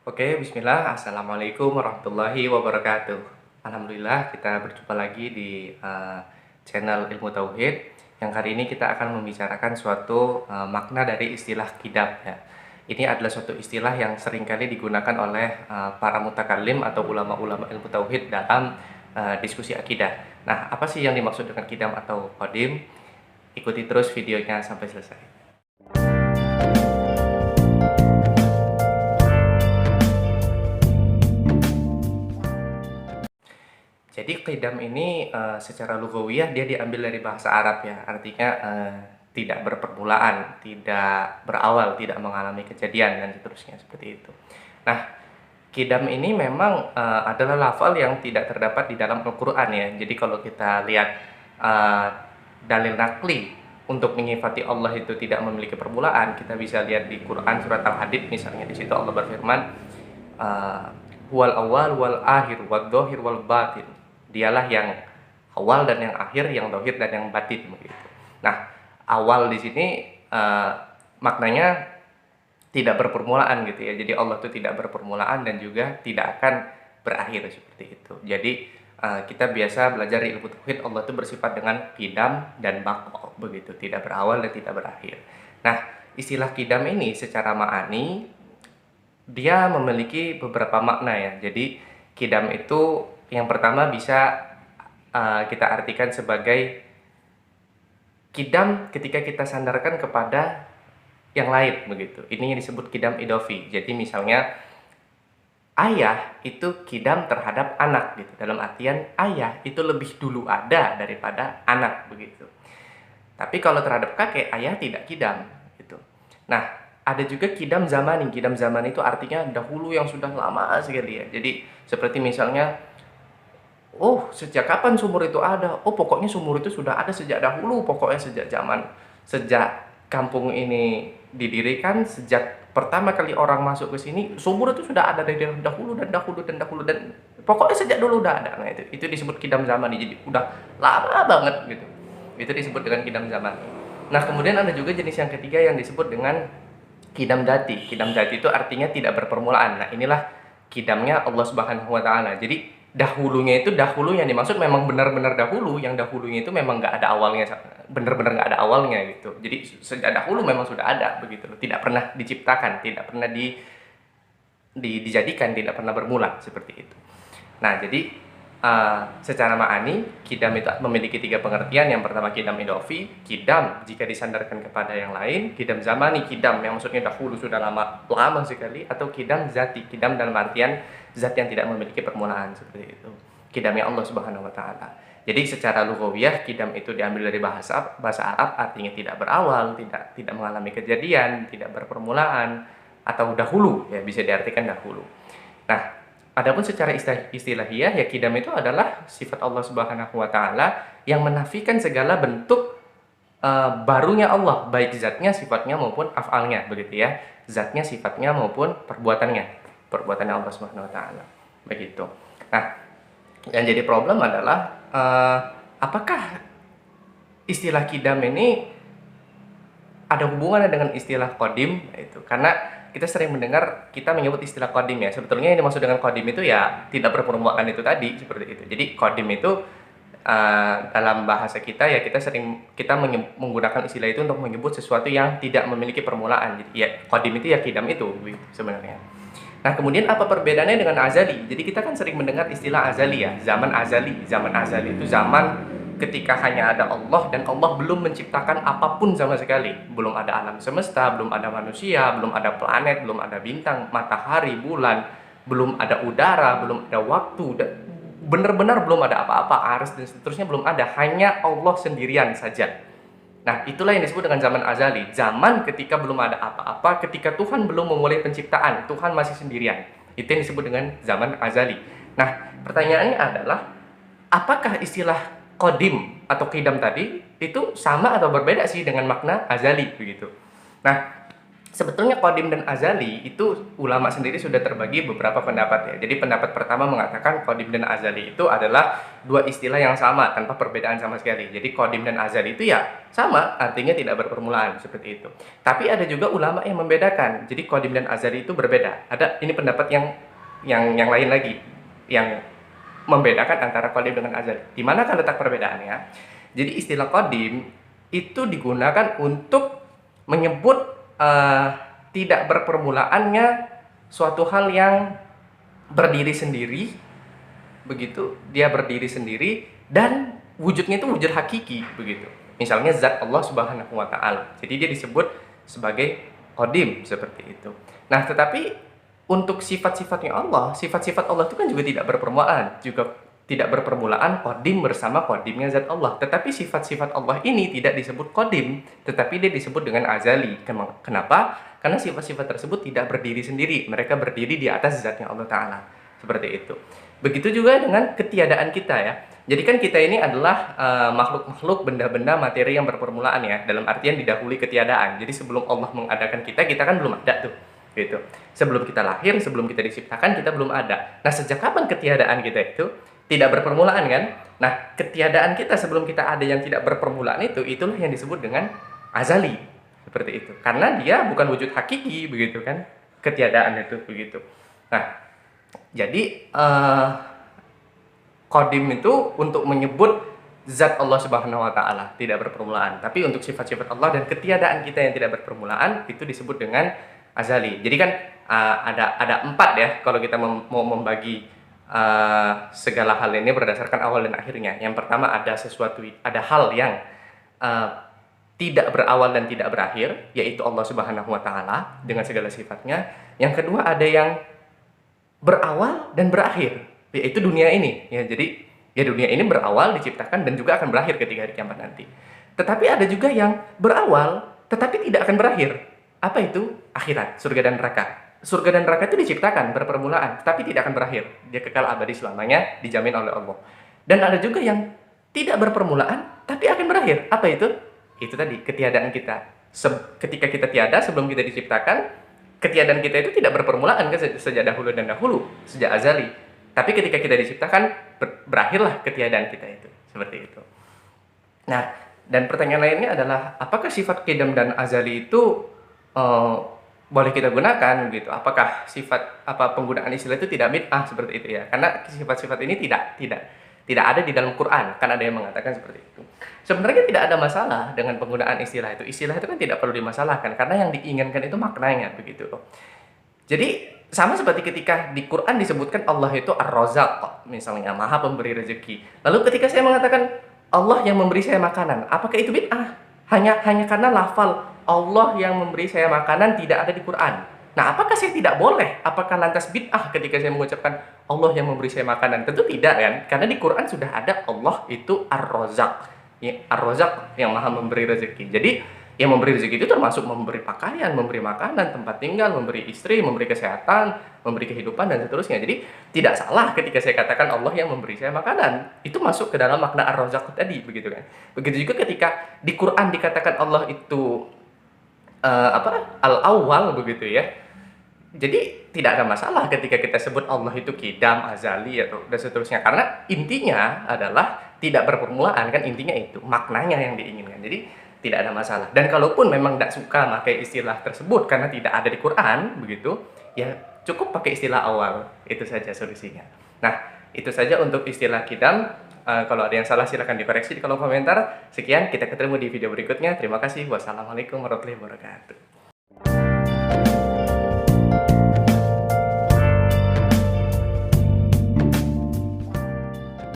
Oke, bismillah. Assalamualaikum warahmatullahi wabarakatuh. Alhamdulillah kita berjumpa lagi di channel Ilmu Tauhid yang kali ini kita akan membicarakan suatu makna dari istilah qidam ya. Ini adalah suatu istilah yang seringkali digunakan oleh para mutakallim atau ulama-ulama ilmu tauhid dalam diskusi akidah. Nah, apa sih yang dimaksud dengan qidam atau qadim? Ikuti terus videonya sampai selesai. Jadi qidam ini secara lugawiyah dia diambil dari bahasa Arab ya, artinya tidak berpermulaan, tidak berawal, tidak mengalami kejadian dan seterusnya seperti itu. Nah, qidam ini memang adalah lafal yang tidak terdapat di dalam Al-Qur'an ya. Jadi kalau kita lihat uh, dalil nakli untuk menyifati Allah itu tidak memiliki permulaan, kita bisa lihat di Quran surat Al-Hadid misalnya, di situ Allah berfirman wal awal wal akhir wal dhahir wal batin. Dialah yang awal dan yang akhir, yang dohir dan yang batin begitu. Nah, awal di sini maknanya tidak berpermulaan gitu ya. Jadi Allah itu tidak berpermulaan dan juga tidak akan berakhir seperti itu. Jadi kita biasa belajar ilmu tauhid, Allah itu bersifat dengan qidam dan baqo begitu, tidak berawal dan tidak berakhir. Nah, istilah qidam ini secara ma'ani dia memiliki beberapa makna ya. Jadi qidam itu yang pertama bisa kita artikan sebagai qidam ketika kita sandarkan kepada yang lain begitu. Ini yang disebut qidam idofi. Jadi misalnya ayah itu qidam terhadap anak gitu. Dalam artian ayah itu lebih dulu ada daripada anak begitu. Tapi kalau terhadap kakek, ayah tidak qidam gitu. Nah, ada juga qidam zamani. Qidam zamani itu artinya dahulu yang sudah lama sekali ya. Jadi seperti misalnya sejak kapan sumur itu ada? Oh, pokoknya sumur itu sudah ada sejak dahulu, pokoknya sejak kampung ini didirikan, sejak pertama kali orang masuk ke sini, sumur itu sudah ada dari dahulu dan dahulu dan dahulu dan pokoknya sejak dulu udah ada. Nah, itu disebut kidam zamani. Jadi udah lama banget gitu. Itu disebut dengan kidam zamani. Nah, kemudian ada juga jenis yang ketiga yang disebut dengan kidam dati. Kidam dati itu artinya tidak berpermulaan. Nah, inilah kidamnya Allah Subhanahu wa taala. Jadi dahulunya itu, dahulu yang dimaksud memang benar-benar dahulu, yang dahulunya itu memang nggak ada awalnya, benar-benar nggak ada awalnya gitu. Jadi sejak dahulu memang sudah ada begitu loh, tidak pernah diciptakan, tidak pernah dijadikan, tidak pernah bermula seperti itu. Nah, jadi secara ma'ani qidam itu memiliki tiga pengertian. Yang pertama qidam idofi, qidam jika disandarkan kepada yang lain; qidam zamani, qidam yang maksudnya dahulu sudah lama sekali; atau qidam zati, qidam dalam artian zat yang tidak memiliki permulaan seperti itu. Qidamnya Allah Subhanahu wa taala. Jadi secara lughawiyah qidam itu diambil dari bahasa Arab, artinya tidak berawal, tidak mengalami kejadian, tidak berpermulaan, atau dahulu ya, bisa diartikan dahulu. Nah, adapun secara istilahiyah ya, qidam itu adalah sifat Allah Subhanahu wa taala yang menafikan segala bentuk barunya Allah, baik zatnya, sifatnya maupun af'alnya begitu ya. Zatnya, sifatnya maupun perbuatannya Allah Subhanahu wa taala. Begitu. Nah, yang jadi problem adalah apakah istilah qidam ini ada hubungannya dengan istilah qadim itu? Karena kita sering mendengar kita menyebut istilah qadim ya. Sebetulnya yang dimaksud dengan qadim itu ya tidak berpermulaan itu tadi, seperti itu. Jadi qadim itu dalam bahasa kita ya, kita menggunakan istilah itu untuk menyebut sesuatu yang tidak memiliki permulaan. Jadi ya qadim itu ya qidam itu sebenarnya. Nah, kemudian apa perbedaannya dengan azali? Jadi kita kan sering mendengar istilah azali ya, zaman azali. Zaman azali itu zaman ketika hanya ada Allah dan Allah belum menciptakan apapun sama sekali. Belum ada alam semesta, belum ada manusia, belum ada planet, belum ada bintang, matahari, bulan, belum ada udara, belum ada waktu, benar-benar belum ada apa-apa, aras dan seterusnya belum ada, hanya Allah sendirian saja. Nah, itulah yang disebut dengan zaman azali. Zaman ketika belum ada apa-apa, ketika Tuhan belum memulai penciptaan, Tuhan masih sendirian. Itu yang disebut dengan zaman azali. Nah, pertanyaannya adalah, apakah istilah qadim atau qidam tadi itu sama atau berbeda sih dengan makna azali begitu? Nah, Sebetulnya qadim dan azali itu ulama sendiri sudah terbagi beberapa pendapat ya. Jadi pendapat pertama mengatakan qadim dan azali itu adalah dua istilah yang sama tanpa perbedaan sama sekali. Jadi qadim dan azali itu ya sama, artinya tidak berpermulaan seperti itu. Tapi ada juga ulama yang membedakan. Jadi qadim dan azali itu berbeda. Ada ini pendapat yang lain lagi yang membedakan antara qadim dengan azali. Di manakah letak perbedaannya? Jadi istilah qadim itu digunakan untuk menyebut tidak berpermulaannya suatu hal yang berdiri sendiri, begitu dia berdiri sendiri dan wujudnya itu wujud hakiki begitu. Misalnya zat Allah Subhanahu wa taala. Jadi dia disebut sebagai qadim seperti itu. Nah, tetapi untuk sifat-sifatnya Allah, sifat-sifat Allah itu kan juga tidak berpermulaan, juga tidak berpermulaan qadim bersama qadimnya zat Allah. Tetapi sifat-sifat Allah ini tidak disebut qadim, tetapi dia disebut dengan azali. Kenapa? Karena sifat-sifat tersebut tidak berdiri sendiri, mereka berdiri di atas zatnya Allah Ta'ala. Seperti itu. Begitu juga dengan ketiadaan kita ya. Jadi kan kita ini adalah makhluk-makhluk, benda-benda, materi yang berpermulaan ya, dalam artian didahului ketiadaan. Jadi sebelum Allah mengadakan kita kan belum ada tuh. Gitu. Sebelum kita lahir, sebelum kita diciptakan, kita belum ada. Nah, sejak kapan ketiadaan kita itu tidak berpermulaan kan? Nah, ketiadaan kita sebelum kita ada yang tidak berpermulaan itulah yang disebut dengan azali. Seperti itu. Karena dia bukan wujud hakiki begitu kan? Ketiadaan itu begitu. Nah, jadi qadim itu untuk menyebut zat Allah Subhanahu wa taala tidak berpermulaan. Tapi untuk sifat-sifat Allah dan ketiadaan kita yang tidak berpermulaan itu disebut dengan azali. Jadi kan ada 4 ya kalau kita mau membagi segala hal ini berdasarkan awal dan akhirnya. Yang pertama ada hal yang tidak berawal dan tidak berakhir, yaitu Allah Subhanahu wa taala dengan segala sifatnya. Yang kedua ada yang berawal dan berakhir, yaitu dunia ini. Ya, jadi ya dunia ini berawal, diciptakan dan juga akan berakhir ketika hari kiamat nanti. Tetapi ada juga yang berawal tetapi tidak akan berakhir. Apa itu? Akhirat, surga dan neraka. Surga dan neraka itu diciptakan, berpermulaan, tapi tidak akan berakhir. Dia kekal abadi selamanya, dijamin oleh Allah. Dan ada juga yang tidak berpermulaan, tapi akan berakhir. Apa itu? Itu tadi, ketiadaan kita. Ketika kita tiada, sebelum kita diciptakan, ketiadaan kita itu tidak berpermulaan kan sejak dahulu dan dahulu, sejak azali. Tapi ketika kita diciptakan, berakhirlah ketiadaan kita itu. Seperti itu. Nah, dan pertanyaan lainnya adalah, apakah sifat qidam dan azali itu boleh kita gunakan gitu? Apakah penggunaan istilah itu tidak bid'ah seperti itu ya? Karena sifat-sifat ini tidak ada di dalam Quran, kan ada yang mengatakan seperti itu. Sebenarnya tidak ada masalah dengan penggunaan istilah itu. Istilah itu kan tidak perlu dimasalahkan karena yang diinginkan itu maknanya begitu. Jadi sama seperti ketika di Quran disebutkan Allah itu Ar-Razzaq, misalnya Maha Pemberi rezeki. Lalu ketika saya mengatakan Allah yang memberi saya makanan, apakah itu bid'ah? Hanya karena lafal Allah yang memberi saya makanan tidak ada di Quran. Nah, apakah saya tidak boleh? Apakah lantas bid'ah ketika saya mengucapkan Allah yang memberi saya makanan? Tentu tidak kan? Karena di Quran sudah ada Allah itu Ar-Razzaq. Ya, Ar-Razzaq yang Maha memberi rezeki. Jadi, yang memberi rezeki itu termasuk memberi pakaian, memberi makanan, tempat tinggal, memberi istri, memberi kesehatan, memberi kehidupan dan seterusnya. Jadi, tidak salah ketika saya katakan Allah yang memberi saya makanan. Itu masuk ke dalam makna Ar-Razzaq tadi, begitu kan? Begitu juga ketika di Quran dikatakan Allah itu al-awwal begitu ya. Jadi tidak ada masalah ketika kita sebut Allah itu qidam, azali atau dan seterusnya, karena intinya adalah tidak berpermulaan kan, intinya itu maknanya yang diinginkan. Jadi tidak ada masalah. Dan kalaupun memang tidak suka pakai istilah tersebut karena tidak ada di Quran begitu, ya cukup pakai istilah awal. Itu saja solusinya. Nah, itu saja untuk istilah qidam. Kalau ada yang salah silahkan dikoreksi di kolom komentar. Sekian, kita ketemu di video berikutnya. Terima kasih. Wassalamualaikum warahmatullahi wabarakatuh.